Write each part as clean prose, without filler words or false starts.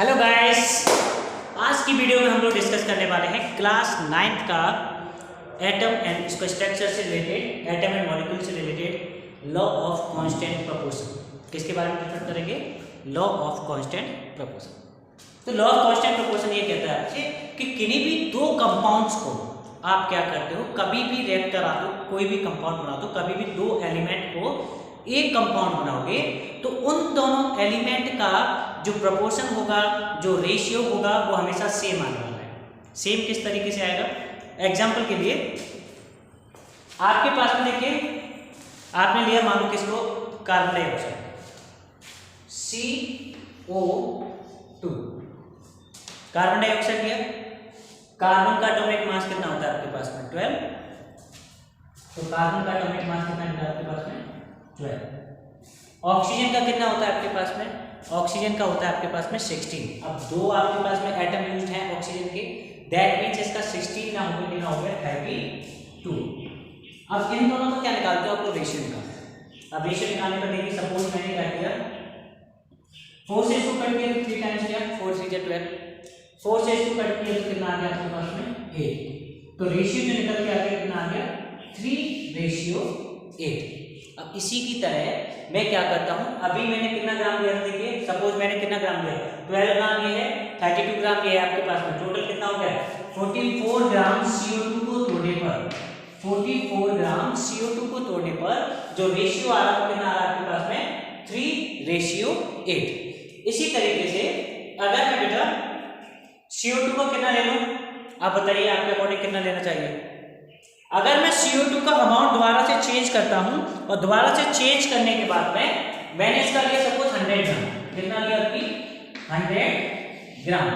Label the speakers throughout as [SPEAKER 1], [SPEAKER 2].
[SPEAKER 1] Hello guys, आज की video में हम लोग डिस्कस करने वाले हैं क्लास 9th का एटम एंड इसका स्ट्रक्चर से रिलेटेड, एटम एंड मॉलिक्यूल से related law of constant proportion. किसके बारे में डिस्कस करेंगे? Law of constant proportion. तो लॉ ऑफ कांस्टेंट प्रोपोर्शन ये कहता है आपसे कि किन्हीं भी दो कंपाउंड्स को आप क्या करते हो, कभी भी रिएक्ट करा दो, कोई भी कंपाउंड बना दो, कभी भी दो एलिमेंट को एक कंपाउंड बनाओगे तो उन दोनों एलिमेंट का जो प्रोपोर्शन होगा, जो रेशियो होगा, वो हमेशा सेम आने वाला है। सेम किस तरीके से आएगा? एग्जांपल के लिए आपके पास में देखिए, आपने लिया मान लो किसको, carbon dioxide CO2। Carbon dioxide लिया, कार्बन का एटॉमिक मास कितना होता है आपके पास में? 12। तो कार्बन का एटॉमिक मास कितना होता है आपके पास में? 12। ऑक्सीजन का कितना होता है आपके पास में? ऑक्सीजन का होता है आपके पास में 16। अब दो आपके पास में एटम यूज्ड हैं ऑक्सीजन के, दैट मींस इसका 16 ना होकर कितना हो गया? 32। अब इन दोनों को क्या निकालते हो आप लोग? रेशियो निकालते हो। अब रेशियो निकालने पर देखिए, सपोज मैंने क्या किया, 4 से इसको कट किया तो 3 टाइम्स किया, 4 3 12। 4 से इसको कट किया तो कितना आ गया आपके पास में? 8। तो रेशियो जो निकल के आ गया कितना आ गया? 3:8। अब इसी की तरह मैं क्या करता हूं, अभी मैंने कितना ग्राम लिया था, देखिए सपोज मैंने कितना ग्राम लिया, 12 ग्राम ये है, 32 ग्राम ये है आपके पास में, टोटल कितना हो गया? 44 ग्राम CO2 को तोड़ने पर, 44 ग्राम CO2 को तोड़ने पर जो रेशियो आ रहा है कितना आ रहा है आपके पास में? 3:8। इसी तरीके से अगर मैं बेटा CO2 को कितना ले लूं, आप बताइए आपके अकॉर्डिंग कितना लेना चाहिए? अगर मैं CO2 का अमाउंट दोबारा से चेंज करता हूं और दोबारा से चेंज करने के बाद में मैंने इसका लिया सपोज 100 ग्राम, कितना लिया आपकी? 100 ग्राम।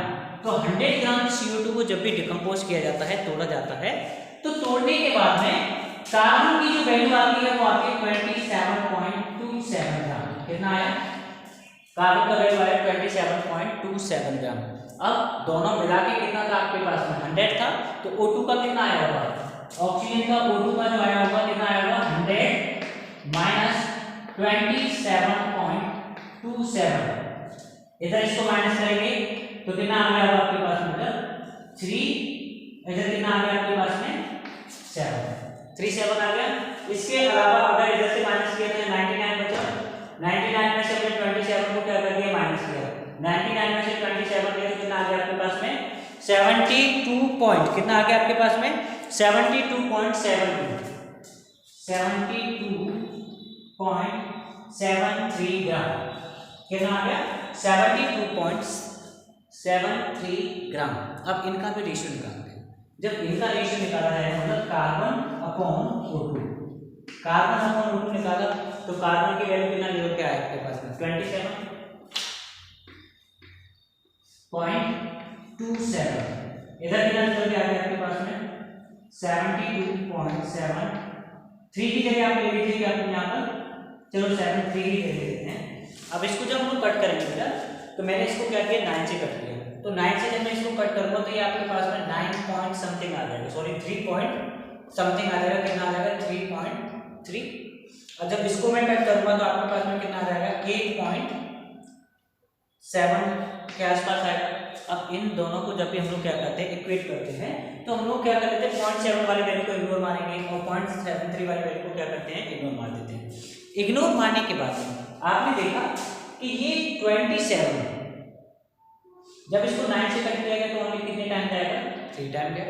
[SPEAKER 1] तो 100 ग्राम CO2 को जब भी डिकम्पोज किया जाता है, तोड़ा जाता है, तो तोड़ने के बाद में कार्बन की जो वैल्यू आती है वो आती है 27.27 ग्राम। कितना आया? कार्बन का वैल्यू आया 27.27 ग्राम। अब दोनों मिला के कितना था आपके पास में? 100 था। तो O2 का कितना आया होगा? ऑक्सीजन का O2 का जो आया होगा कितना आया होगा? 100 माइनस 27.27। इधर इसको माइनस करेंगे तो कितना आ गया आपके पास में? 3। इधर कितना आ गया आपके पास में? 7 आ गया। इसके अलावा अगर इधर से माइनस किया तो 99 बचा। 99 में से हमने 27 को क्या कर दिया? माइनस किया। 99 में से 27 गया तो कितना आ गया आपके पास में? 72 पॉइंट, कितना आ गया आपके पास में? 72.72 72.73 ग्राम। कितना आ गया? 72.73 ग्राम। अब इनका भी रेशियो निकालते हैं। जब इनका रेशियो निकाला है मतलब carbon upon O2, carbon upon O2 निकाला तो कार्बन की वैल्यू कितना निकल के आया आपके पास में? 27.27। इधर कितना निकल के आ गया आपके पास में? 72.7। 3 की जगह आप ले लीजिए आप यहाँ पर, चलो 73 ही ले लेते हैं। अब इसको जब हम लोग कट करेंगे बेटा, तो मैंने इसको क्या किया? 9 से कट किया। तो 9 से जब मैं इसको कट करूंगा तो ये आपके पास में 9 पॉइंट समथिंग आ जाएगा, सॉरी 3 पॉइंट समथिंग आ जाएगा। कितना आ जाएगा? 3.3। और जब इसको मैं कट करूंगा तो आपके पास में कितना आ जाएगा? 8.7 के आसपास आएगा। अब इन दोनों को जब भी हम लोग क्या करते हैं, इक्वेट करते हैं, तो हम लोग क्या करते हैं? 0.7 वाले वैल्यू को इग्नोर मारेंगे और 0.73 वाले वैल्यू को क्या करते हैं? इग्नोर मार देते हैं। इग्नोर मारने के बाद आपने देखा कि ये 27, जब इसको 9 से कट किया गया तो हमने कितने टाइम जाएगा? 3 टाइम गया।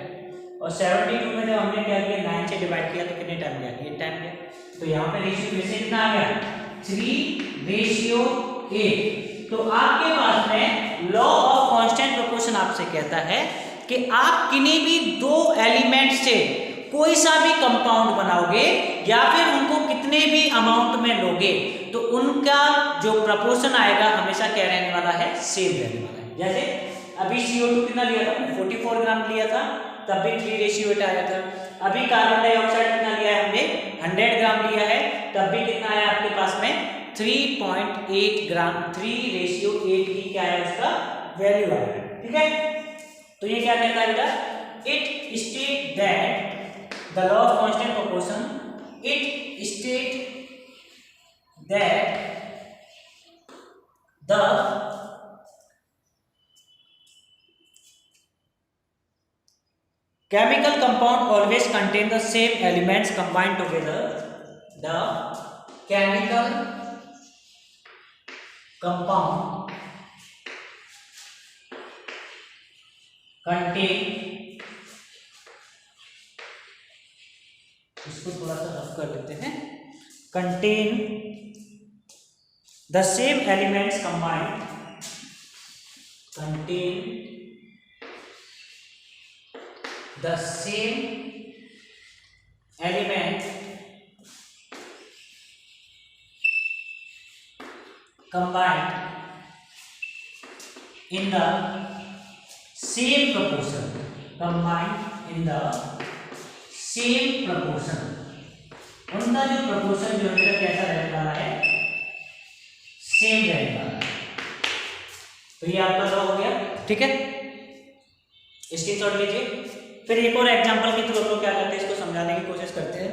[SPEAKER 1] और 72 में जब हमने क्या किया? 9 से डिवाइड किया तो कितने टाइम गया? 8 टाइम गया। तो यहाँ पे रेशियो फिर से कितना आ गया? 3:8। तो आपके पास में लॉ ऑफ कांस्टेंट प्रोपोर्शन आपसे कहता है कि आप किन्हीं भी दो एलिमेंट से कोई सा भी कंपाउंड बनाओगे या फिर उनको कितने भी अमाउंट में लोगे तो उनका जो प्रोपोर्शन आएगा हमेशा क्या रहने वाला है? सेम रहने वाला है। जैसे अभी CO2 कितना लिया था? 44 ग्राम लिया था, तब भी 3:8 आया था। अभी कार्बन डाइऑक्साइड कितना लिया है हमने? 100 ग्राम लिया है, तब भी कितना आया आपके पास में? 3.8 ग्राम। 3:8 की क्या है उसका वैल्यू आया है। ठीक है, तो ये क्या कहता है बेटा? It state that the law of constant proportion, it state that the chemical compound always contain the same elements combined together. The chemical compound contain, इसको थोड़ा सा रफ कर देते हैं, contain the same elements combined, contain the same element combined in the same proportion, combined in the same proportion, उनका जो proportion जो है कैसा रहने वाला है, सेम रहने वाला है। तो ये आपका लॉ हो गया, ठीक है, इसकी शॉर्ट लीजिए। फिर एक और एग्जांपल के थ्रू हम लोग क्या करते हैं, इसको समझाने की कोशिश करते हैं।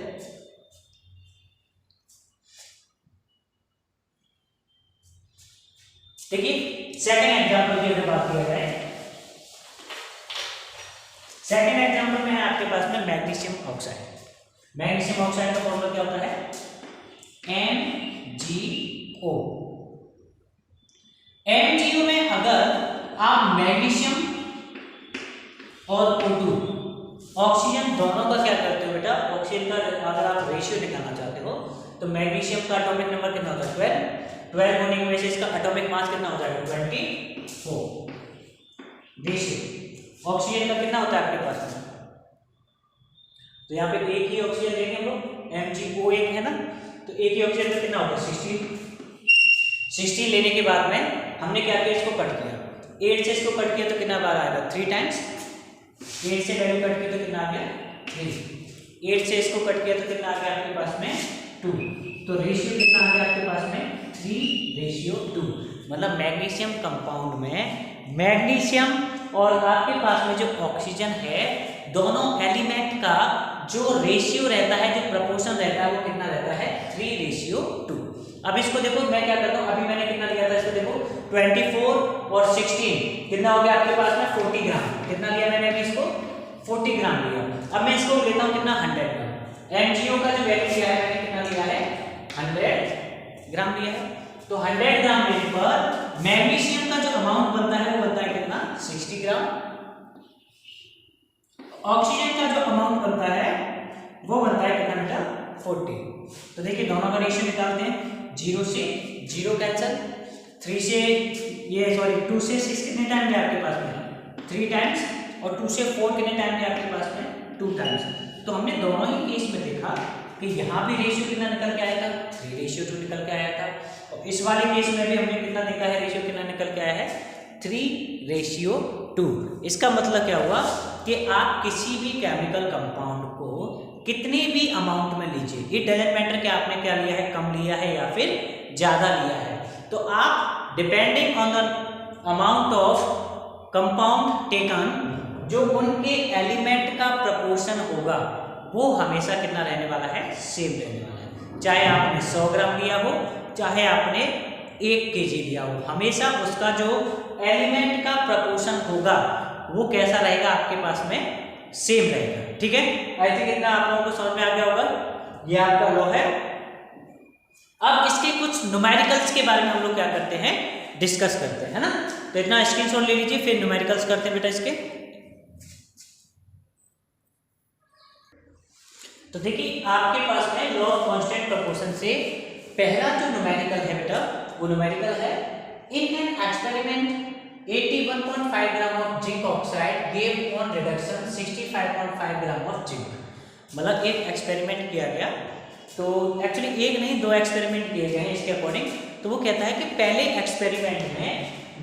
[SPEAKER 1] देखिए सेकंड एग्जांपल की अगर बात किया जाए, सेकंड एग्जांपल में है आपके पास में मैग्नीशियम ऑक्साइड। मैग्नीशियम ऑक्साइड का फॉर्मूला क्या होता है, MgO। MgO में अगर आप मैग्नीशियम और O2 ऑक्सीजन दोनों का क्या करते हो बेटा, ऑक्सीजन का अगर आप रेशियो निकालना चाहते हो तो मैग्नीशियम का एटॉमिक नंबर कितना होता है, 12 होने की वजह से इसका एटॉमिक मास कितना हो जाएगा, 24। रेशियो ऑक्सीजन का कितना होता है आपके पास में, तो यहाँ पे एक ही ऑक्सीजन लेंगे हम लोग, MgO एक है ना, तो एक ही ऑक्सीजन का कितना होगा, 16 लेने के बाद में हमने क्या किया, इसको कट किया, 8 से इसको कट किया तो कितना बार आएगा, 3 टाइम्स, 8 से वैल्यू कट किया तो कितना आ गया, 3, 8 से इसको कट किया तो कितना आ गया आपके पास में, 2, तो रेशियो कितना आ गया आपके पास में, 3:2। मतलब मैग्नीशियम कंपाउंड में मैग्नीशियम और आपके पास में जो ऑक्सीजन है, दोनों एलिमेंट का जो रेशियो रहता है, जो प्रपोर्शन रहता है, वो कितना रहता है, 3:2। अब इसको देखो, मैं क्या करता हूँ, अभी मैंने कितना लिया था, इसको देखो 24 और 16 कितना हो गया आपके पास में, 40 ग्राम। कितना लिया मैंने अभी इसको, 40 ग्राम लिया। अब मैं इसको लेता हूँ कितना, 100 ग्राम। MgO का जो वैल्यू लिया है मैंने, कितना लिया है, 100 ग्राम लिया है। तो 100 ग्राम लेने पर मैग्नीशियम का जो अमाउंट बनता है वो बनता है कितना, 60 ग्राम। ऑक्सीजन का जो अमाउंट बनता है वो बनता है कितना बेटा, 40। तो देखिए दोनों का रेशियो निकालते हैं, 0 से 0 कैंसिल, 3 से ये सॉरी 2 से 6 कितने टाइम में आपके पास में, 3 टाइम्स, और 2 से 4 कितने टाइम में आपके पास में, 2 टाइम्स। तो हमने दोनों ही केस में देखा कि यहाँ भी रेशियो कितना निकल के आया था, 3:2 निकल के आया था, और इस वाले केस में भी हमने कितना देखा है, रेशियो कितना निकल के आया है, 3:2। इसका मतलब क्या हुआ कि आप किसी भी केमिकल कंपाउंड को कितने भी अमाउंट में लीजिए, इट डजंट मैटर कि आपने क्या लिया है, कम लिया है या फिर ज़्यादा लिया है, तो आप depending on the amount of compound taken, जो उनके एलिमेंट का प्रपोर्शन होगा वो हमेशा कितना रहने वाला है, सेम रहने वाला है। चाहे आपने 100 ग्राम लिया हो, चाहे आपने 1 kg लिया हो, हमेशा उसका जो एलिमेंट का प्रपोर्शन होगा वो कैसा रहेगा, आपके पास में सेम रहेगा। ठीक है, आई थिंक इतना आप लोगों को समझ में आ गया होगा, ये आपका लॉ है। अब इसके कुछ न्यूमेरिकल्स के बारे में हम लोग क्या करते हैं, डिस्कस करते हैं, है ना। तो इतना स्क्रीनशॉट ले लीजिए, फिर न्यूमेरिकल्स करते हैं बेटा इसके। तो देखिए आपके पास में लॉ ऑफ कांस्टेंट प्रोपोर्शन से पहला जो न्यूमेरिकल है बेटा, वो न्यूमेरिकल है, in an experiment 81.5 gram of zinc oxide gave on reduction 65.5 gram of zinc. मतलब एक एक्सपेरिमेंट किया गया, तो एक्चुअली एक नहीं 2 एक्सपेरिमेंट किए गए हैं इसके अकॉर्डिंग। तो वो कहता है कि पहले एक्सपेरिमेंट में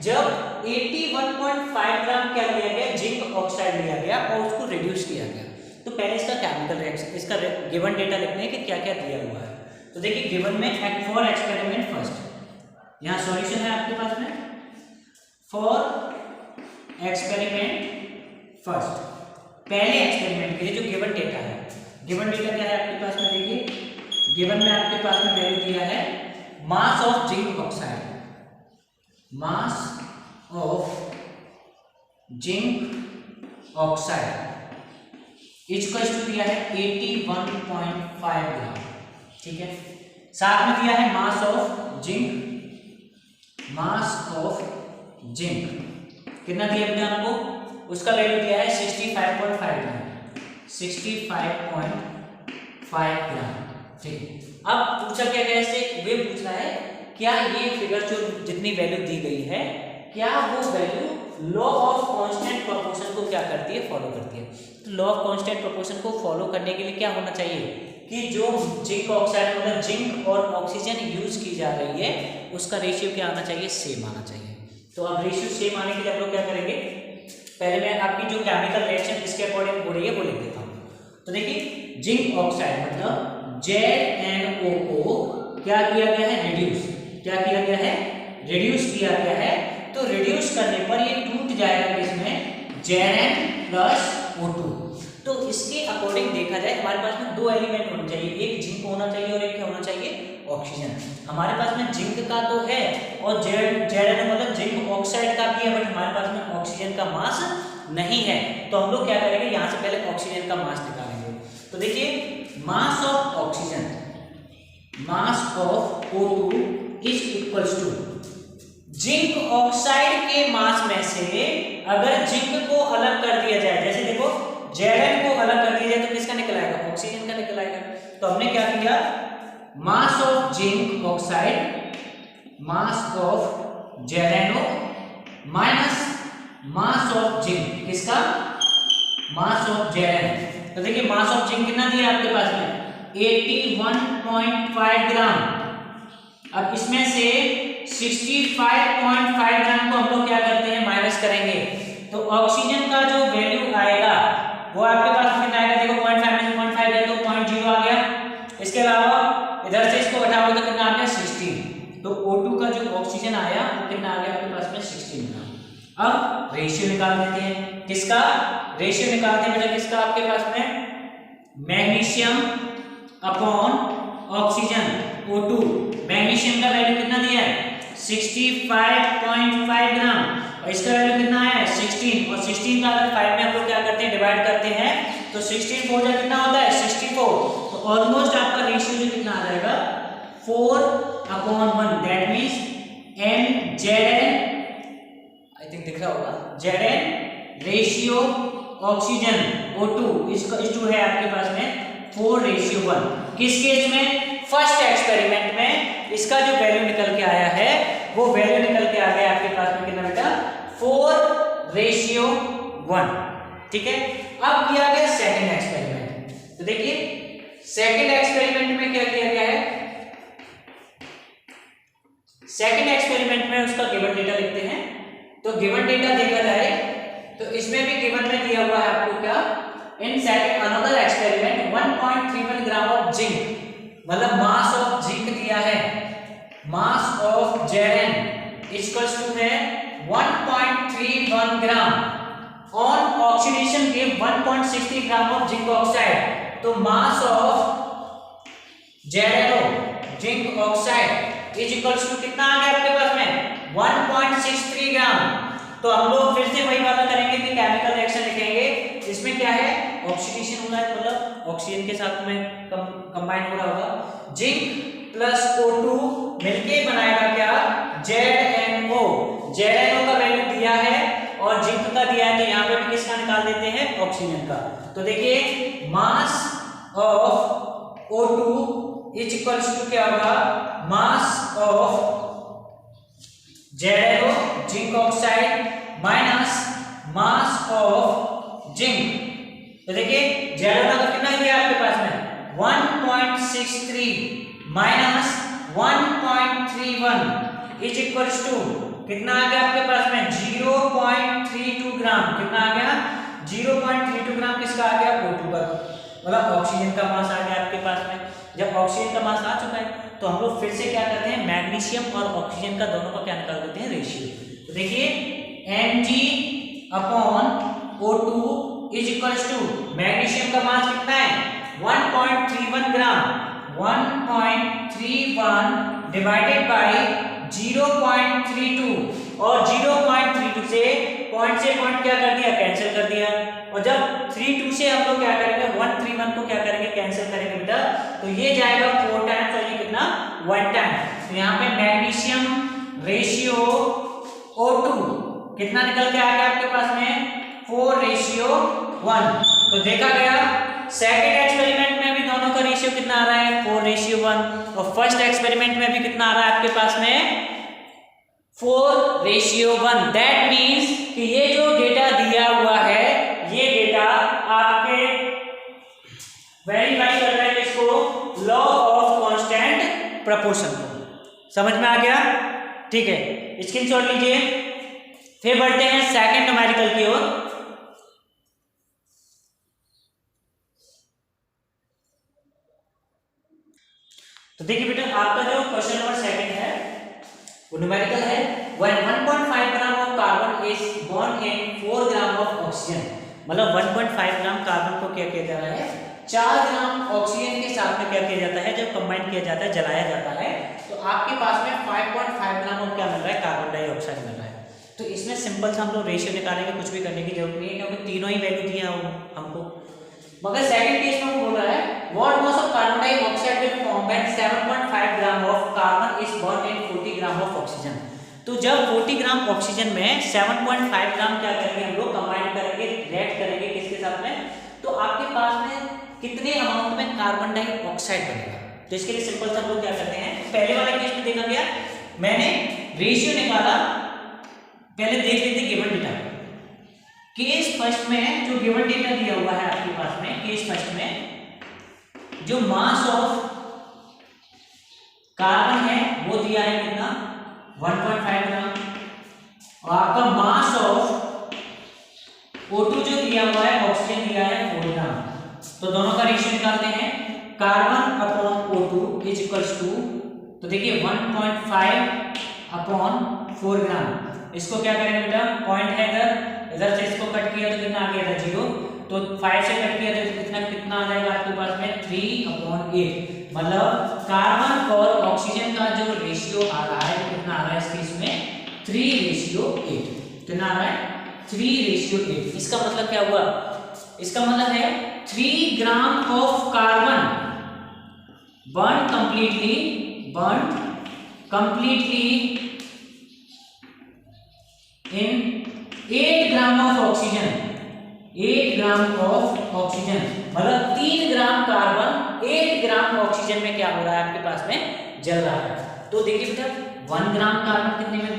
[SPEAKER 1] जब 81.5 ग्राम क्या लिया गया, जिंक ऑक्साइड लिया गया और उसको रिड्यूस किया गया, तो पहले इसका केमिकल रिएक्शन, इसका गिवन डेटा लिखते हैं कि क्या क्या दिया हुआ है। तो देखिए गिवन में फॉर एक्सपेरिमेंट फर्स्ट, यहाँ सॉल्यूशन है आपके पास में, फॉर एक्सपेरिमेंट फर्स्ट, पहले एक्सपेरिमेंट के लिए जो गिवन डेटा है, गिवन डेटा क्या है आपके पास में, देखिए गिवन में आपके पास में वैल्यू दिया है mass of zinc oxide, mass of zinc oxide equals to दिया है 81.5 ग्राम, ठीक है। साथ में दिया है mass of zinc, mass of zinc कितना दिया बेटा आपको, उसका वैल्यू दिया है 65.5 ग्राम, 65.5 ग्राम, ठीक। अब पूछा क्या गया इससे, वे पूछ रहा है क्या ये फिगर जो जितनी वैल्यू दी गई है क्या वो value law of constant proportion को क्या करती है, फॉलो करती है। तो लॉ ऑफ कांस्टेंट प्रोपोर्शन को फॉलो करने के लिए क्या होना चाहिए कि जो जिंक ऑक्साइड मतलब जिंक और ऑक्सीजन यूज की जा रही है उसका रेशियो क्या आना चाहिए, सेम आना चाहिए। तो अब रेशियो सेम आने के लिए हम लोग क्या करेंगे, पहले मैं आपकी जो केमिकल रिएक्शन इसके अकॉर्डिंग हो रही है वो लिख देता हूँ। तो देखिए जिंक ऑक्साइड मतलब ZnO को क्या किया गया है, रिड्यूस, क्या किया गया है, रिड्यूस किया गया है। तो रिड्यूस करने पर ये टूट जाएगा किसमें, Zn+O2। तो इसके अकॉर्डिंग देखा जाए हमारे पास में दो एलिमेंट होने चाहिए, एक जिंक होना चाहिए और एक क्या होना चाहिए, ऑक्सीजन। हमारे पास में जिंक का तो है और Zn मतलब जिंक ऑक्साइड का भी है, बट हमारे पास में ऑक्सीजन का मास नहीं है। तो हम लोग क्या करेंगे, यहाँ से पहले ऑक्सीजन का मास निकालेंगे। तो देखिए mass of oxygen, mass of O2 is equals to zinc oxide के मास में से अगर जिंक को अलग कर दिया जाए, जैसे देखो Zn को अलग कर दिया जाए तो किसका निकल आएगा, ऑक्सीजन का निकल आएगा। तो हमने क्या किया, मास of zinc oxide, mass of ZnO minus mass of zinc, किसका, मास ऑफ Zn। तो देखिए मास ऑफ जिंक कितना दिया आपके पास में, 81.5 ग्राम। अब इसमें से 65.5 ग्राम को हम लोग क्या करते हैं, माइनस करेंगे। तो ऑक्सीजन का जो वैल्यू आएगा वो आपके पास कितना आएगा, देखो 0.5 में से 0.5 गया तो 0.0 आ गया। इसके अलावा इधर से इसको घटाओगे तो कितना आ गया, 16। तो O2 का जो ऑक्सीजन आया वो कितना आ गया आपके पास में, 16 ग्राम। अब रेशियो निकाल देते हैं, किसका रेशियो निकालते हैं बेटा, किसका आपके पास में, magnesium upon oxygen O2। Magnesium का वैल्यू कितना दिया है, 65.5 ग्राम और इसका वैल्यू कितना है, 16। और 16 का अगर 5 में हम लोग क्या करते हैं, डिवाइड करते हैं तो 16 4 जा कितना होता है, 64। तो ऑलमोस्ट आपका रेशियो जो कितना आ जाएगा, 4/1। That means Zn, I think दिख रहा होगा, Zn रेशियो ऑक्सीजन O2 इसको है आपके पास में 4:1। किस केस में, फर्स्ट एक्सपेरिमेंट में इसका जो वैल्यू निकल के आया है वो वैल्यू निकल के आ गया आपके पास में कितना बेटा, 4:1, ठीक है। अब किया गया सेकंड एक्सपेरिमेंट। तो देखिए सेकंड एक्सपेरिमेंट में क्या किया गया है, सेकंड एक्सपेरिमेंट में उसका गिवन डेटा लिखते हैं। तो गिवन डेटा देखा जाए तो इसमें भी गिवन में दिया हुआ है आपको क्या, in second another experiment 1.31 gram of zinc, मतलब मास ऑफ जिंक दिया है, mass of Zn equals to है 1.31 gram. On oxidation give 1.63 gram of zinc oxide. तो mass of ZnO zinc oxide is equals to कितना आ गया आपके पास में, 1.63 ग्राम। तो हम लोग फिर से वही वाला करेंगे कि केमिकल रिएक्शन लिखेंगे, इसमें क्या है, ऑक्सीडेशन हो रहा है मतलब ऑक्सीजन के साथ में कंबाइन हो रहा होगा, जिंक प्लस O2 मिलके बनाएगा क्या, ZnO। ZnO का वैल्यू दिया है और जिंक का दिया है, तो यहाँ पे भी किसका निकाल देते हैं, ऑक्सीजन का। तो देखिए mass of O2 is equals to क्या होगा, mass of ZnO zinc oxide minus mass of zinc. तो देखिए ZnO का कितना दिया आपके पास में, 1.63 माइनस 1.31 इज इक्वल्स टू कितना आ गया आपके पास में, 0.32 ग्राम। कितना आ गया, 0.32 ग्राम किसका आ गया, O2 का, मतलब ऑक्सीजन का मास आ गया आपके पास में। जब ऑक्सीजन का मास आ चुका है तो हम लोग फिर से क्या करते हैं, मैग्नीशियम और ऑक्सीजन का दोनों का क्या निकाल देते हैं, रेशियो। तो देखिए Mg/O2 is equals to, magnesium का मास कितना है, 1.31 ग्राम, 1.31 डिवाइडेड बाय 0.32 और 0.32 से पॉइंट से पॉइंट क्या कर दिया, कैंसिल कर दिया। और जब 3 2 से हम लोग क्या करेंगे, 1 3 1 को क्या करेंगे, कैंसिल करेंगे बेटा, तो ये जाएगा 4 टाइम्स और ये कितना 1 टाइम। तो यहाँ पे मैग्नीशियम रेशियो O2 कितना निकल के आ गया आपके पास में, 4:1। तो देखा गया सेकंड एक्सपेरिमेंट में भी दोनों का रेशियो कितना आ रहा है, 4:1, और फर्स्ट एक्सपेरिमेंट में भी कितना आ रहा है आपके पास में, 4:1। दैट मीन्स कि ये जो डेटा दिया हुआ है, ये डेटा आपके वेरीफाई कर रहे हैं इसको, लॉ ऑफ कांस्टेंट प्रोपोर्शन को। समझ में आ गया, ठीक है, स्क्रीनशॉट लीजिए। फिर बढ़ते हैं सेकंड न्यूमेरिकल की ओर। तो देखिए बेटा, आपका जो क्वेश्चन नंबर सेकंड है वो न्यूमेरिकल है, when 1.5 gram of carbon is bond in 4 gram of oxygen. मतलब 1.5 ग्राम कार्बन को क्या किया जा रहा है, 4 ग्राम ऑक्सीजन के साथ में क्या किया जाता है, जब कंबाइन किया जाता है, जलाया जाता है, तो आपके पास में 5.5 ग्राम ऑफ क्या मिल रहा है, कार्बन डाइऑक्साइड मिल रहा है। तो इसमें सिंपल सा हम लोग रेशियो निकालेंगे, कुछ भी करने की जरूरत नहीं है क्योंकि तीनों ही वैल्यू दिया हमको। मगर सेकंड केस में बोल रहा है what mass of carbon dioxide will form when 7.5 gram of carbon is bond in 40 gram of oxygen. तो जब 40 ग्राम ऑक्सीजन में 7.5 ग्राम क्या करेंगे हम लोग, कंबाइन करेंगे, रिएक्ट करेंगे किसके साथ में, तो आपके पास में कितने अमाउंट में कार्बन डाइऑक्साइड बनेगा। तो इसके लिए सिंपल सा हम लोग क्या करते हैं, पहले वाले केस में देखा गया, मैंने रेशियो निकाला, पहले देख लेते गिवन डेटा। केस फर्स्ट में जो गिवन डेटा दिया हुआ है आपके पास में, केस फर्स्ट में जो मास ऑफ कार्बन है वो दिया है कितना, 1.5 ग्राम, और आपका मास ऑफ O2 जो दिया हुआ है, ऑक्सीजन दिया है 4 ग्राम। तो दोनों का रेशियो निकालते हैं, carbon upon O2 is equals to, तो देखिए 1.5 अपॉन 4 ग्राम। इसको क्या करेंगे बेटा, पॉइंट है इधर से इसको कट किया तो कितना आ गया था 0, तो 5 से कट किया तो कितना आ जाएगा आपके पास में 3/8। मतलब कार्बन और ऑक्सीजन का जो रेशियो आ रहा है तो कितना आ रहा है इस केस में 3:8। कितना आ रहा है 3:8। इसका मतलब क्या हुआ, इसका मतलब है 3 gram of carbon burn completely in 8 gram of oxygen, 8 gram of oxygen, मतलब 3 ग्राम कार्बन 8 ग्राम ऑक्सीजन में क्या हो रहा है आपके पास में जल रहा है। तो देखिए बेटा 1 ग्राम कार्बन कितने में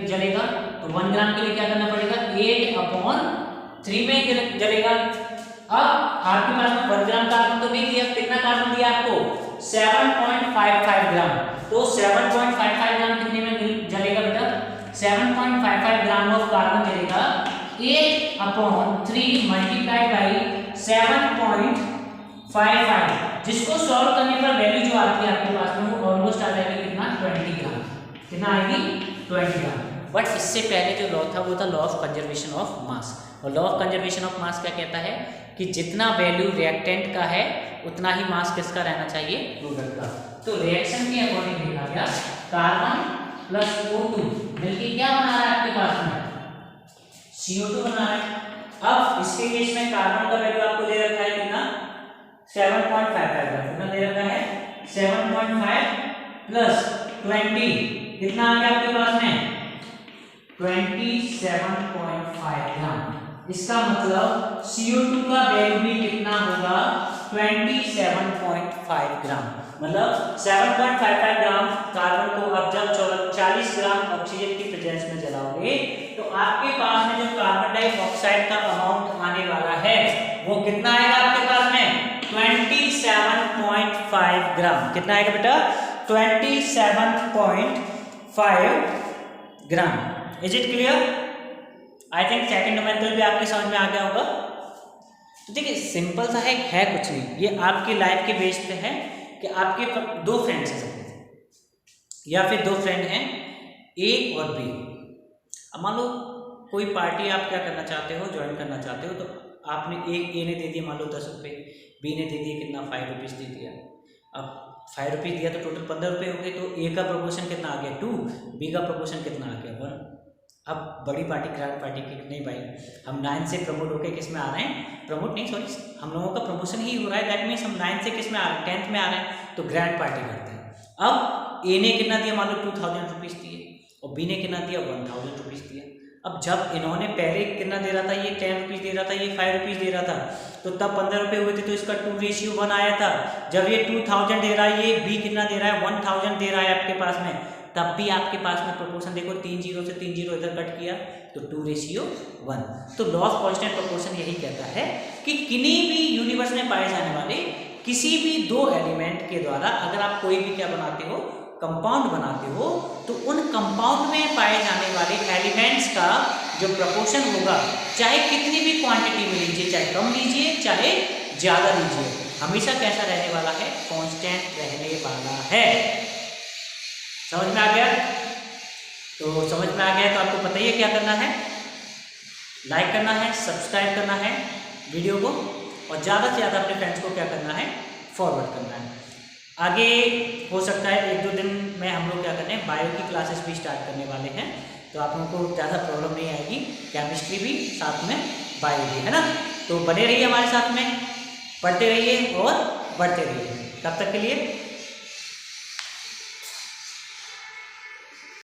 [SPEAKER 1] जलेगा, तो 1 ग्राम के लिए क्या करना पड़ेगा, 8/3 में जलेगा। अब आपके पास में 1 ग्राम कार्बन तो नहीं दिया, कितना कार्बन दिया आपको, 7.55 ग्राम। तो 7.55 ग्राम कितने में जलेगा बेटा, 7.55 ग्राम ऑफ कार्बन जलेगा 8/3 मल्टीप्लाइड बाई 7.55, जिसको सॉल्व करने पर वैल्यू जो आती है आपके पास में वो ऑलमोस्ट आ जाएगा कितना, 20 ग्राम। कितना आएगी, 20 ग्राम। बट इससे पहले जो लॉ था वो था law of conservation of mass. और law of conservation of mass क्या कहता है कि जितना वैल्यू रिएक्टेंट का है उतना ही मास किसका रहना चाहिए, प्रोडक्ट का। तो रिएक्शन के अकॉर्डिंग देखा गया कार्बन प्लस O2 मिलके क्या बना रहा है आपके पास में, CO2 बना रहा है। अब इसके केस में कार्बन का वैल्यू आपको दे रखा है कितना, 7.55 ग्राम। कितना दे रखा है, 7.5 प्लस 20, कितना आ गया आपके पास में 27.5 ग्राम। इसका मतलब CO2 का वैल्यू भी कितना होगा, 27.5 ग्राम। मतलब 7.55 ग्राम कार्बन को अब जब 40 ग्राम ऑक्सीजन की प्रेजेंस में जलाओगे तो आपके पास में जो कार्बन डाइऑक्साइड का अमाउंट आने वाला है वो कितना आएगा आपके पास में, 27.5 ग्राम। कितना आएगा बेटा, 27.5 gram. Is it clear? I think second numerical भी आपके समझ में आ गया होगा। तो देखिए सिंपल सा है कुछ नहीं, ये आपकी लाइफ के बेस पे है कि आपके 2 फ्रेंड्स हैं या फिर 2 फ्रेंड हैं ए और बी। अब मान लो कोई पार्टी आप क्या करना चाहते हो, ज्वाइन करना चाहते हो, तो आपने ए ने दे दिया मान लो 10 रुपये, बी ने दे दिया कितना 5 रुपीज़ दे दिया। अब 5 रुपीज़ दिया तो टोटल 15 रुपये हो गए। तो ए का प्रोपोर्शन कितना आ गया 2, बी का प्रोपोर्शन कितना आ गया 1। अब बड़ी पार्टी ग्रैंड पार्टी की नहीं भाई, हम 9 से प्रमोट होकर किस में आ रहे हैं, प्रमोट नहीं सॉरी, हम लोगों का प्रमोशन ही हो रहा है, दैट मीन्स हम 9 से किस में आ रहे हैं, 10th में आ रहे हैं, तो ग्रैंड पार्टी करते हैं। अब ए ने कितना दिया, मान लो 2000 रुपीज़ दिए, और बी ने कितना दिया 1000 रुपीज़ दिया। अब जब इन्होंने पहले कितना दे रहा था, ये 10 रुपीज़ दे रहा था, ये 5 रुपीज़ दे रहा था, तो तब 15 रुपये हुए थे, तो इसका 2:1 आया था। जब ये 2000 दे रहा है, ये बी कितना दे रहा है 1000 दे रहा है आपके पास में, तब भी आपके पास में प्रोपोर्शन देखो 3 0 से 3 0 इधर कट किया तो 2:1। तो लॉ ऑफ कांस्टेंट प्रोपोर्शन यही कहता है कि किन्हीं भी यूनिवर्स में पाए जाने वाले किसी भी दो एलिमेंट के द्वारा अगर आप कोई भी क्या बनाते हो, कंपाउंड बनाते हो, तो उन कंपाउंड में पाए जाने वाले एलिमेंट्स का जो प्रोपोर्शन होगा, चाहे कितनी भी क्वांटिटी में लीजिए, चाहे कम लीजिए चाहे ज़्यादा लीजिए, हमेशा कैसा रहने वाला है, कांस्टेंट रहने वाला है। समझ में आ गया? तो समझ में आ गया तो आपको पता ही है क्या करना है, लाइक करना है, सब्सक्राइब करना है वीडियो को, और ज़्यादा से ज़्यादा अपने फ्रेंड्स को क्या करना है, फॉरवर्ड करना है। आगे हो सकता है 1-2 दिन में हम लोग क्या करते हैं, बायो की क्लासेस भी स्टार्ट करने वाले हैं, तो आप लोगों को ज़्यादा प्रॉब्लम नहीं आएगी, केमिस्ट्री भी साथ में बायो भी, है ना। तो बने रहिए हमारे साथ में, पढ़ते रहिए और बढ़ते रहिए। तब तक के लिए